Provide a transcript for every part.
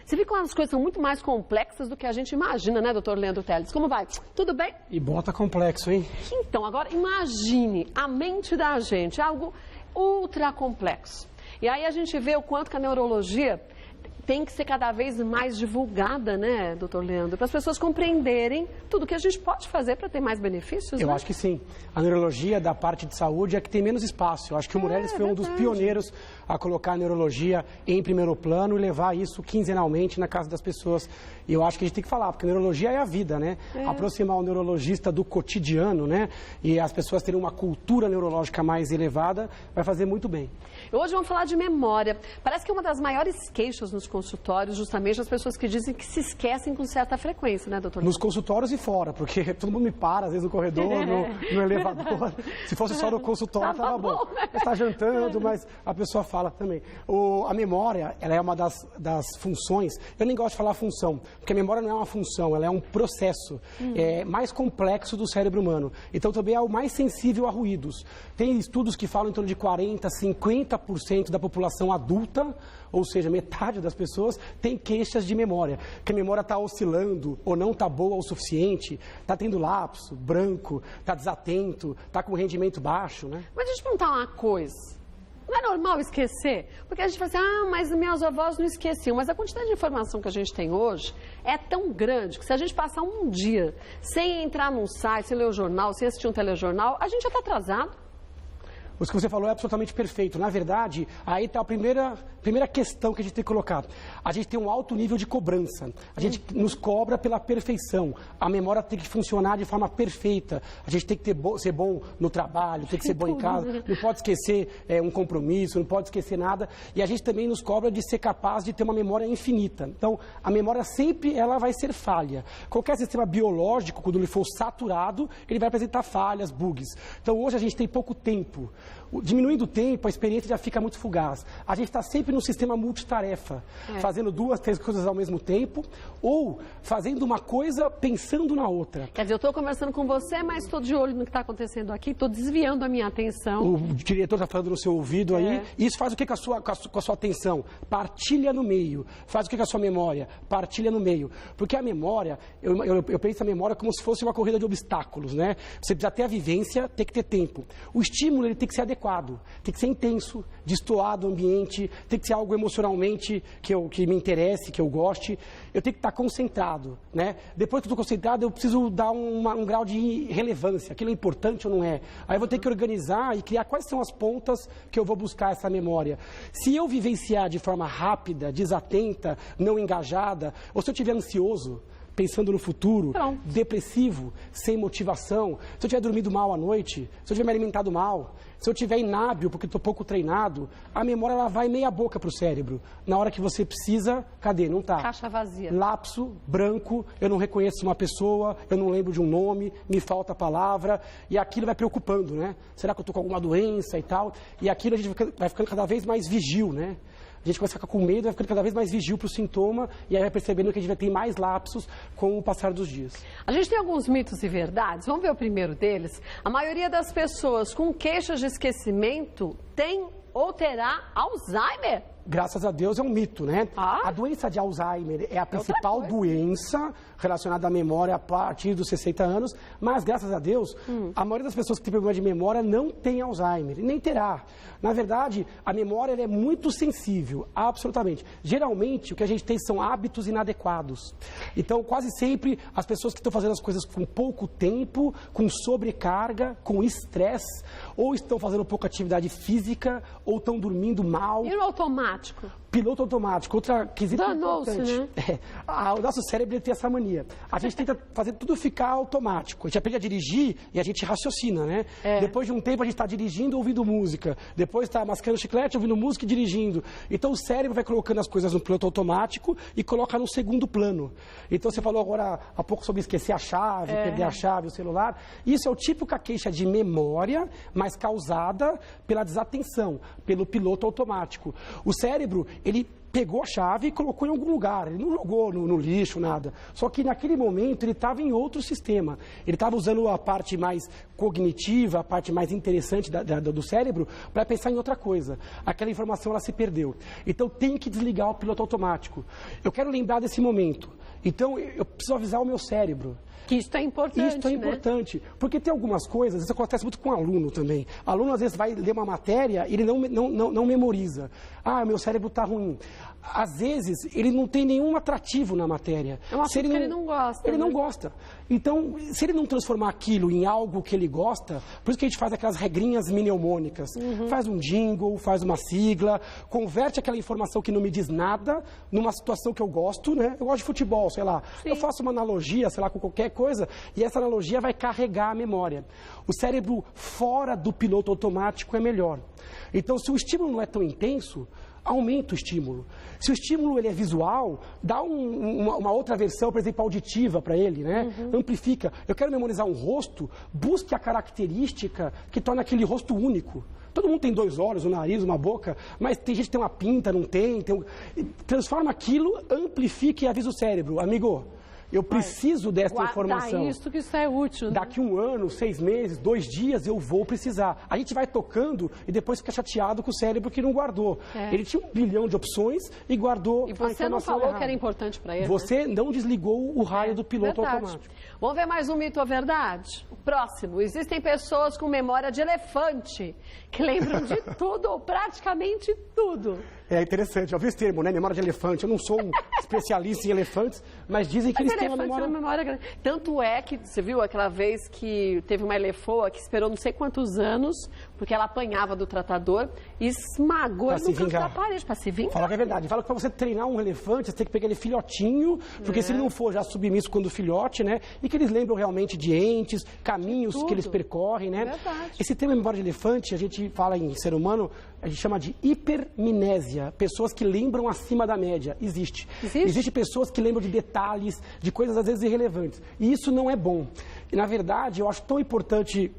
Você vê como as coisas são muito mais complexas do que a gente imagina, né, doutor Leandro Teles? Como vai? Tudo bem? E bota complexo, hein? Então, agora imagine a mente da gente, algo ultra complexo. E aí a gente vê o quanto que a neurologia tem que ser cada vez mais divulgada, né, doutor Leandro? Para as pessoas compreenderem tudo que a gente pode fazer para ter mais benefícios, Eu né? acho que sim. A neurologia da parte de saúde é que tem menos espaço. Eu acho que o Meirelles foi um dos pioneiros a colocar a neurologia em primeiro plano e levar isso quinzenalmente na casa das pessoas. E eu acho que a gente tem que falar, porque a neurologia é a vida, né? Aproximar o neurologista do cotidiano, né? E as pessoas terem uma cultura neurológica mais elevada vai fazer muito bem. Hoje vamos falar de memória. Parece que uma das maiores queixas nos consultórios, justamente as pessoas que dizem que se esquecem com certa frequência, né, doutor? Nos consultórios e fora, porque todo mundo me para, às vezes no corredor, no elevador. Se fosse só no consultório, tava bom. Né? Está jantando, mas a pessoa fala também. A memória, ela é uma das funções, eu nem gosto de falar função, porque a memória não é uma função, ela é um processo mais complexo do cérebro humano. Então também é o mais sensível a ruídos. Tem estudos que falam em torno de 40%, 50% da população adulta, ou seja, metade das pessoas tem queixas de memória, que a memória está oscilando ou não está boa o suficiente, está tendo lapso, branco, está desatento, está com rendimento baixo, né? Mas deixa eu te perguntar uma coisa. Não é normal esquecer? Porque a gente fala assim, mas meus avós não esqueciam. Mas a quantidade de informação que a gente tem hoje é tão grande que se a gente passar um dia sem entrar num site, sem ler o jornal, sem assistir um telejornal, a gente já está atrasado. O que você falou é absolutamente perfeito. Na verdade, aí está a primeira questão que a gente tem que colocar. A gente tem um alto nível de cobrança. A gente nos cobra pela perfeição. A memória tem que funcionar de forma perfeita. A gente tem que ser bom no trabalho, tem que ser bom em casa. Não pode esquecer um compromisso, não pode esquecer nada. E a gente também nos cobra de ser capaz de ter uma memória infinita. Então, a memória sempre ela vai ser falha. Qualquer sistema biológico, quando ele for saturado, ele vai apresentar falhas, bugs. Então, hoje a gente tem pouco tempo. Diminuindo o tempo, a experiência já fica muito fugaz. A gente está sempre no sistema multitarefa, fazendo 2, 3 coisas ao mesmo tempo, ou fazendo uma coisa pensando na outra. Quer dizer, eu estou conversando com você, mas estou de olho no que está acontecendo aqui, estou desviando a minha atenção. O diretor está falando no seu ouvido aí, e isso faz o que com a sua atenção? Partilha no meio. Faz o que com a sua memória? Partilha no meio. Porque a memória, eu penso a memória como se fosse uma corrida de obstáculos, né? Você precisa ter a vivência, tem que ter tempo. O estímulo, ele tem que ser adequado, tem que ser intenso, destoar do ambiente, tem que ser algo emocionalmente que me interesse, que eu goste. Eu tenho que estar concentrado, né? Depois que eu estou concentrado, eu preciso dar um grau de relevância, aquilo é importante ou não é. Aí eu vou ter que organizar e criar quais são as pontas que eu vou buscar essa memória. Se eu vivenciar de forma rápida, desatenta, não engajada, ou se eu estiver ansioso, pensando no futuro, depressivo, sem motivação, se eu tiver dormido mal à noite, se eu tiver me alimentado mal, se eu tiver inábil porque estou pouco treinado, a memória ela vai meia boca para o cérebro. Na hora que você precisa, cadê? Não está. Caixa vazia. Lapso, branco, eu não reconheço uma pessoa, eu não lembro de um nome, me falta a palavra, e aquilo vai preocupando, né? Será que eu estou com alguma doença e tal? E aquilo a gente vai ficando cada vez mais vigil, né? A gente começa a ficar com medo, vai ficando cada vez mais vigil para o sintoma e aí vai percebendo que a gente vai ter mais lapsos com o passar dos dias. A gente tem alguns mitos e verdades, vamos ver o primeiro deles. A maioria das pessoas com queixas de esquecimento tem ou terá Alzheimer. Graças a Deus é um mito, né? A doença de Alzheimer é a principal doença relacionada à memória a partir dos 60 anos, mas graças a Deus, a maioria das pessoas que tem problema de memória não tem Alzheimer, e nem terá. Na verdade, a memória ela é muito sensível, absolutamente. Geralmente, o que a gente tem são hábitos inadequados. Então, quase sempre, as pessoas que estão fazendo as coisas com pouco tempo, com sobrecarga, com estresse, ou estão fazendo pouca atividade física, ou estão dormindo mal. E no automático? Piloto automático, outra quesito importante. Né? O nosso cérebro tem essa mania. A gente tenta fazer tudo ficar automático. A gente aprende a dirigir e a gente raciocina, né? Depois de um tempo a gente está dirigindo ouvindo música. Depois está mascando chiclete, ouvindo música e dirigindo. Então o cérebro vai colocando as coisas no piloto automático e coloca no segundo plano. Então você falou agora há pouco sobre esquecer a chave, perder a chave, o celular. Isso é o típica queixa de memória, mas causada pela desatenção, pelo piloto automático. O cérebro, ele pegou a chave e colocou em algum lugar. Ele não jogou no lixo, nada. Só que naquele momento ele estava em outro sistema. Ele estava usando a parte mais cognitiva, a parte mais interessante do cérebro para pensar em outra coisa. Aquela informação ela se perdeu. Então tem que desligar o piloto automático. Eu quero lembrar desse momento. Então eu preciso avisar o meu cérebro. Que isso é importante, Isso é importante, porque tem algumas coisas, isso acontece muito com aluno também. Aluno, às vezes, vai ler uma matéria e ele não memoriza. Ah, meu cérebro está ruim. Às vezes, ele não tem nenhum atrativo na matéria. É uma coisa que ele não gosta. Ele não gosta. Então, se ele não transformar aquilo em algo que ele gosta, por isso que a gente faz aquelas regrinhas mnemônicas. Faz um jingle, faz uma sigla, converte aquela informação que não me diz nada numa situação que eu gosto, né? Eu gosto de futebol, sei lá. Sim. Eu faço uma analogia, sei lá, com qualquer coisa, e essa analogia vai carregar a memória. O cérebro fora do piloto automático é melhor. Então, se o estímulo não é tão intenso, aumenta o estímulo. Se o estímulo ele é visual, dá uma outra versão, por exemplo, auditiva para ele, né? Amplifica. Eu quero memorizar um rosto, busque a característica que torna aquele rosto único. Todo mundo tem 2 olhos, um nariz, uma boca, mas tem gente que tem uma pinta, não tem. Transforma aquilo, amplifica e avisa o cérebro. Amigo, eu preciso dessa informação. Isso que isso é útil. Né? Daqui 1 ano, 6 meses, 2 dias, eu vou precisar. A gente vai tocando e depois fica chateado com o cérebro que não guardou. Ele tinha 1 bilhão de opções e guardou a informação E você não falou errada. Que era importante para ele. Você não desligou o raio do piloto automático. Vamos ver mais um mito ou verdade? O próximo. Existem pessoas com memória de elefante, que lembram de tudo, ou praticamente tudo. É interessante, eu vi esse termo, né? Memória de elefante. Eu não sou um especialista em elefantes, mas dizem que eles têm uma memória grande. Tanto é que, você viu aquela vez que teve uma elefoa que esperou não sei quantos anos, porque ela apanhava do tratador e esmagou ele no canto da parede para se vingar. Fala que é verdade. Fala que para você treinar um elefante, você tem que pegar ele filhotinho, porque se ele não for já submisso quando filhote, né? E que eles lembram realmente de entes, caminhos que eles percorrem, né? Verdade. Esse tema memória de elefante, a gente fala em ser humano, a gente chama de hipermnésia. Pessoas que lembram acima da média. Existe. Existem pessoas que lembram de detalhes, de coisas às vezes irrelevantes. E isso não é bom. E, na verdade, eu acho tão importante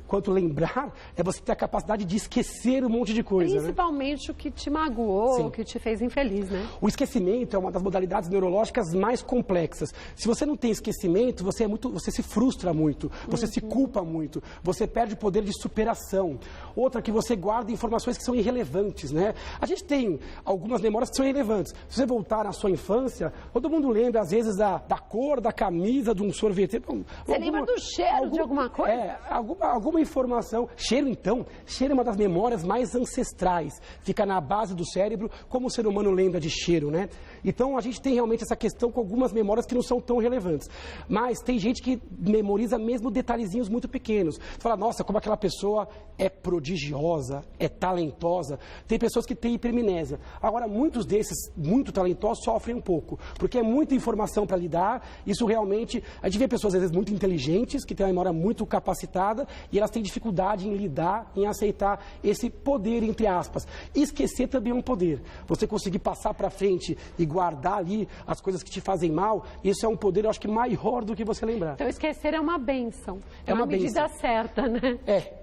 quanto lembrar, é você ter a capacidade de esquecer um monte de coisa. Principalmente, né? O que te magoou, o que te fez infeliz, né? O esquecimento é uma das modalidades neurológicas mais complexas. Se você não tem esquecimento, você se frustra muito, você se culpa muito, você perde o poder de superação. Outra, que você guarda informações que são irrelevantes, né? A gente tem algumas memórias que são irrelevantes. Se você voltar na sua infância, todo mundo lembra, às vezes, da cor da camisa de um sorvete. Você lembra do cheiro de alguma coisa? Alguma informação. Cheiro, então, cheiro é uma das memórias mais ancestrais. Fica na base do cérebro, como o ser humano lembra de cheiro, né? Então, a gente tem realmente essa questão com algumas memórias que não são tão relevantes. Mas tem gente que memoriza mesmo detalhezinhos muito pequenos. Você fala, nossa, como aquela pessoa é prodigiosa, é talentosa. Tem pessoas que têm hipermnésia. Agora, muitos desses muito talentosos sofrem um pouco, porque é muita informação para lidar. Isso realmente... A gente vê pessoas, às vezes, muito inteligentes, que têm uma memória muito capacitada, e elas têm dificuldade em lidar, em aceitar esse poder, entre aspas. Esquecer também é um poder. Você conseguir passar para frente e guardar ali as coisas que te fazem mal, isso é um poder, eu acho que maior do que você lembrar. Então, esquecer é uma bênção. É uma medida certa, né?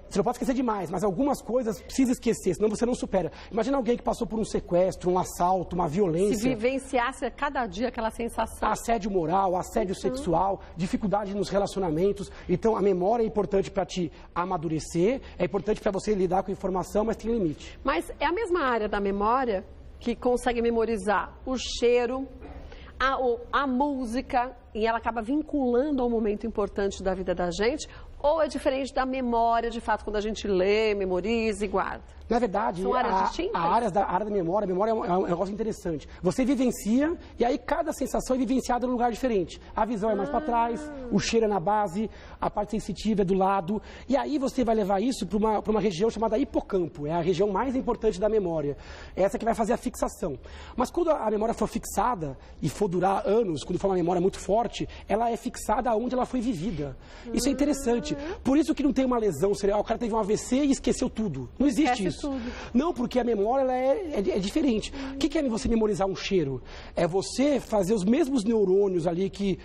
Você não pode esquecer demais, mas algumas coisas precisa esquecer, senão você não supera. Imagina alguém que passou por um sequestro, um assalto, uma violência. Se vivenciasse a cada dia aquela sensação. Assédio moral, assédio sexual, dificuldade nos relacionamentos. Então, a memória é importante para te amadurecer, é importante para você lidar com a informação, mas tem limite. Mas é a mesma área da memória que consegue memorizar o cheiro, a música, e ela acaba vinculando a um momento importante da vida da gente, ou é diferente da memória, de fato, quando a gente lê, memoriza e guarda? Na verdade, são áreas distintas? A área da memória é um negócio interessante. Você vivencia e aí cada sensação é vivenciada num lugar diferente. A visão é mais para trás, o cheiro é na base, a parte sensitiva é do lado. E aí você vai levar isso para uma região chamada hipocampo. É a região mais importante da memória. Essa que vai fazer a fixação. Mas quando a memória for fixada e for durar anos, quando for uma memória muito forte, ela é fixada onde ela foi vivida. Isso é interessante. existe. Por isso que não tem uma lesão cerebral, o cara teve um AVC e esqueceu tudo. Não existe isso. Tudo. Não, porque a memória ela é diferente. O que é você memorizar um cheiro? É você fazer os mesmos neurônios ali que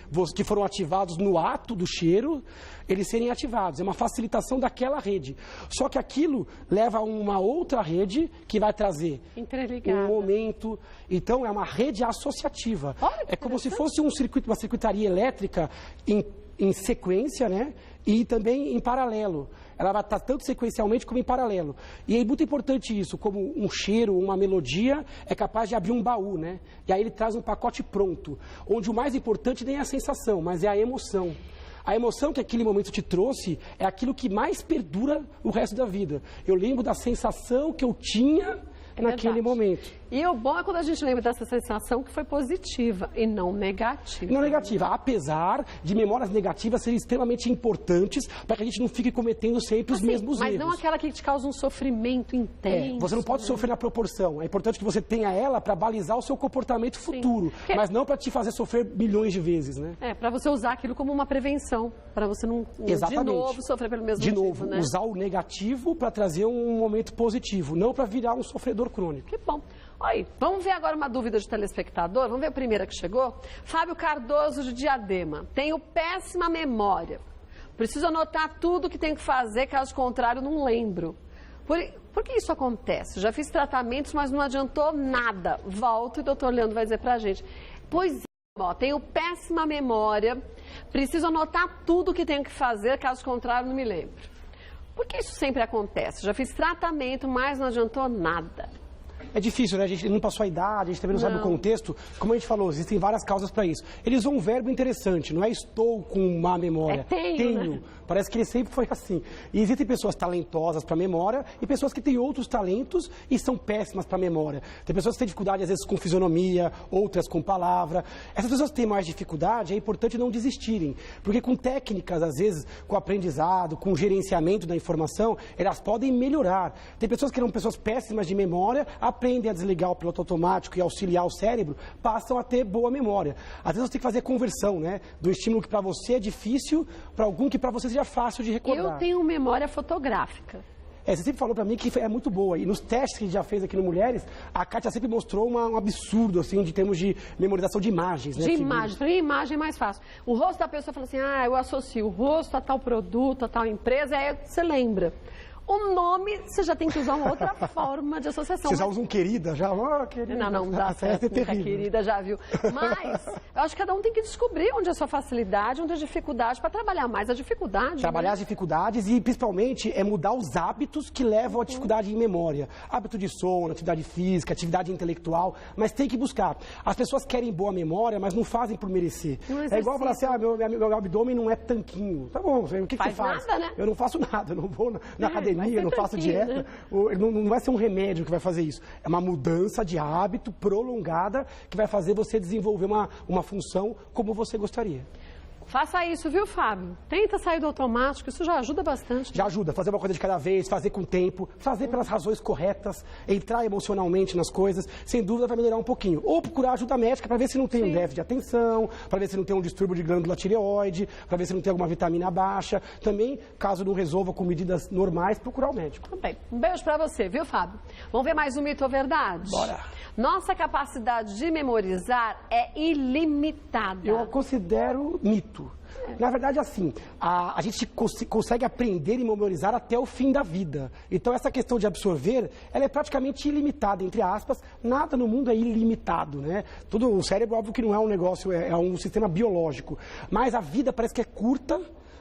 foram ativados no ato do cheiro, eles serem ativados. É uma facilitação daquela rede. Só que aquilo leva a uma outra rede que vai trazer um momento. Então, é uma rede associativa. É como se fosse uma circuitaria elétrica em sequência, né? E também em paralelo. Ela vai estar tanto sequencialmente como em paralelo. E é muito importante isso, como um cheiro, uma melodia é capaz de abrir um baú, né? E aí ele traz um pacote pronto, onde o mais importante nem é a sensação, mas é a emoção. A emoção que aquele momento te trouxe é aquilo que mais perdura o resto da vida. Eu lembro da sensação que eu tinha naquele momento. E o bom é quando a gente lembra dessa sensação que foi positiva e não negativa. Não negativa, apesar de memórias negativas serem extremamente importantes para que a gente não fique cometendo sempre os mesmos erros. Mas não aquela que te causa um sofrimento intenso. Você não pode sofrer na proporção. É importante que você tenha ela para balizar o seu comportamento futuro, mas não para te fazer sofrer milhões de vezes, né? Para você usar aquilo como uma prevenção, para você não de novo sofrer pelo mesmo motivo, De novo, usar o negativo para trazer um momento positivo, não para virar um sofredor crônico. Que bom. Oi, vamos ver agora uma dúvida de telespectador. Vamos ver a primeira que chegou. Fábio Cardoso, de Diadema. Tenho péssima memória. Preciso anotar tudo que tenho que fazer, caso contrário, não lembro. Por que isso acontece? Já fiz tratamentos, mas não adiantou nada. Volto e o doutor Leandro vai dizer pra gente. Pois é, tenho péssima memória. Preciso anotar tudo que tenho que fazer, caso contrário, não me lembro. Por que isso sempre acontece? Já fiz tratamento, mas não adiantou nada. É difícil, né? A gente não passou a idade, a gente também não sabe o contexto. Como a gente falou, existem várias causas para isso. Ele usou um verbo interessante, não é estou com má memória. Tenho. Né? Parece que ele sempre foi assim. E existem pessoas talentosas para memória e pessoas que têm outros talentos e são péssimas para memória. Tem pessoas que têm dificuldade, às vezes, com fisionomia, outras com palavra. Essas pessoas que têm mais dificuldade, é importante não desistirem. Porque com técnicas, às vezes, com aprendizado, com gerenciamento da informação, elas podem melhorar. Tem pessoas que eram pessoas péssimas de memória, aprendem a desligar o piloto automático e auxiliar o cérebro, passam a ter boa memória. Às vezes você tem que fazer conversão, né? Do estímulo que para você é difícil, para algum que para você seja fácil de recordar. Eu tenho memória fotográfica. Você sempre falou para mim que é muito boa. E nos testes que a gente já fez aqui no Mulheres, a Kátia sempre mostrou um absurdo, assim, de termos de memorização de imagens, né? De imagens. Para mim, imagem é mais fácil. O rosto da pessoa fala assim, eu associo o rosto a tal produto, a tal empresa, aí você lembra. O nome, você já tem que usar uma outra forma de associação. Você já usa um querida, já? Querida. Não dá certo, é terrível. Querida, já viu. Mas, eu acho que cada um tem que descobrir onde é a sua facilidade, onde é a dificuldade, para trabalhar mais a dificuldade. Trabalhar as dificuldades e, principalmente, mudar os hábitos que levam à dificuldade em memória. Hábito de sono, atividade física, atividade intelectual, mas tem que buscar. As pessoas querem boa memória, mas não fazem por merecer. É igual falar assim, meu abdômen não é tanquinho. Tá bom, o que você faz? Nada, né? Eu não faço nada, eu não vou na academia. Eu não faço dieta, né? Não vai ser um remédio que vai fazer isso. É uma mudança de hábito prolongada que vai fazer você desenvolver uma função como você gostaria. Faça isso, viu, Fábio? Tenta sair do automático, isso já ajuda bastante. Já ajuda, fazer uma coisa de cada vez, fazer com tempo, fazer pelas razões corretas, entrar emocionalmente nas coisas, sem dúvida vai melhorar um pouquinho. Ou procurar ajuda médica para ver se não tem um déficit de atenção, para ver se não tem um distúrbio de glândula tireoide, para ver se não tem alguma vitamina baixa. Também, caso não resolva com medidas normais, procurar o médico. Tudo bem. Um beijo para você, viu, Fábio? Vamos ver mais um mito ou verdade? Bora! Nossa capacidade de memorizar é ilimitada. Eu considero mito. Na verdade, assim, a gente consegue aprender e memorizar até o fim da vida. Então, essa questão de absorver, ela é praticamente ilimitada, entre aspas. Nada no mundo é ilimitado, né? O cérebro, óbvio que não é um negócio, é um sistema biológico. Mas a vida parece que é curta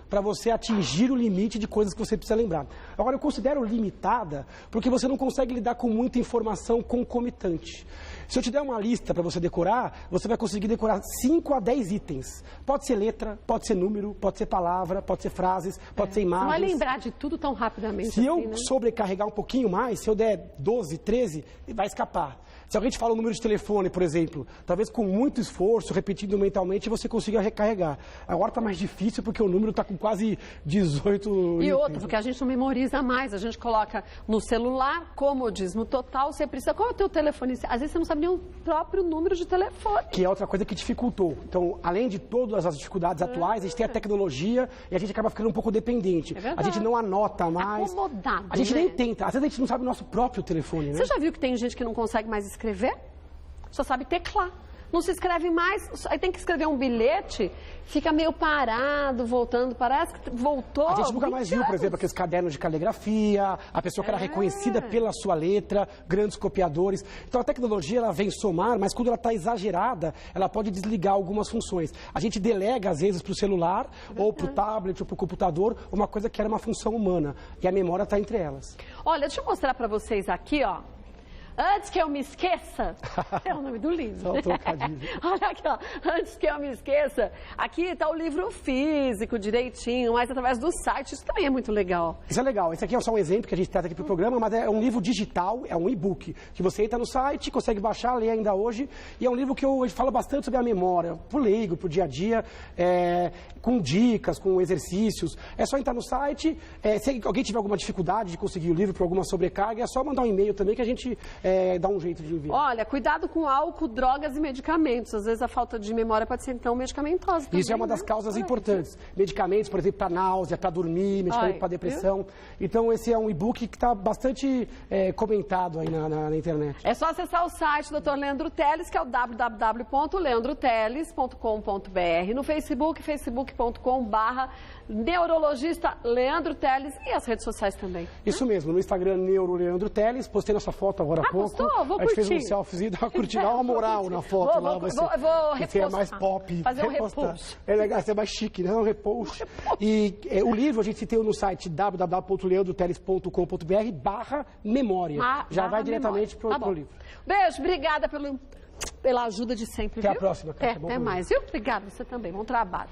para você atingir o limite de coisas que você precisa lembrar. Agora, eu considero limitada porque você não consegue lidar com muita informação concomitante. Se eu te der uma lista para você decorar, você vai conseguir decorar 5 a 10 itens. Pode ser letra, pode ser número, pode ser palavra, pode ser frases, pode ser imagens. Você vai lembrar de tudo tão rapidamente Se assim, eu sobrecarregar um pouquinho mais, se eu der 12, 13, vai escapar. Se alguém te fala o número de telefone, por exemplo, talvez com muito esforço, repetindo mentalmente, você consiga recarregar. Agora está mais difícil porque o número está com quase 18... E outro, porque a gente não memoriza mais, a gente coloca no celular, comodismo total, você precisa... Qual é o teu telefone? Às vezes você não sabe nem o próprio número de telefone. Que é outra coisa que dificultou. Então, além de todas as dificuldades atuais, a gente tem a tecnologia e a gente acaba ficando um pouco dependente. É a gente não anota mais. Acomodado, a gente né? nem tenta. Às vezes a gente não sabe o nosso próprio telefone, né? Você já viu que tem gente que não consegue mais escrever? Só sabe teclar. Não se escreve mais, aí tem que escrever um bilhete, fica meio parado, voltando, parece que voltou. A gente nunca mais viu, por exemplo, aqueles cadernos de caligrafia, a pessoa que era reconhecida pela sua letra, grandes copiadores. Então a tecnologia ela vem somar, mas quando ela está exagerada, ela pode desligar algumas funções. A gente delega, às vezes, para o celular, ou para o tablet, ou para o computador, uma coisa que era uma função humana. E a memória está entre elas. Olha, deixa eu mostrar para vocês aqui, ó. Antes que eu me esqueça, é o nome do livro. Só um trocadilho. Olha aqui, ó. Antes que eu me esqueça, aqui está o livro físico direitinho, mas através do site, isso também é muito legal. Isso é legal. Esse aqui é só um exemplo que a gente traz aqui para o programa, mas é um livro digital, é um e-book, que você entra no site, consegue baixar, ler ainda hoje, e é um livro que eu falo bastante sobre a memória, pro leigo, pro dia a dia, com dicas, com exercícios. É só entrar no site, se alguém tiver alguma dificuldade de conseguir o livro por alguma sobrecarga, é só mandar um e-mail também que a gente dá um jeito de enviar. Olha, cuidado com álcool, drogas e medicamentos. Às vezes a falta de memória pode ser então medicamentosa também. Isso é uma das causas importantes. Medicamentos, por exemplo, para náusea, para dormir, medicamento para depressão. Então esse é um e-book que está bastante comentado aí na internet. É só acessar o site do Dr. Leandro Teles, que é o www.leandroteles.com.br. No Facebook, facebook.com/neurologista Leandro Teles, e as redes sociais também. Isso mesmo, no Instagram Neuro Leandro Teles, postei nossa foto agora há pouco. Postou? Vou a gente curtir. fez um selfie, dá uma curtida, dá uma moral na foto lá. Vou Você é repostar. mais pop. Fazer um repostar. repost. É legal, você é mais chique, né? Um repost. E o livro a gente tem no site www.leandroteles.com.br/memória. Já vai diretamente para o livro. Beijo, obrigada pela ajuda de sempre. Até viu? a próxima. Cássia. Até mais, viu? Obrigada, você também. Bom trabalho.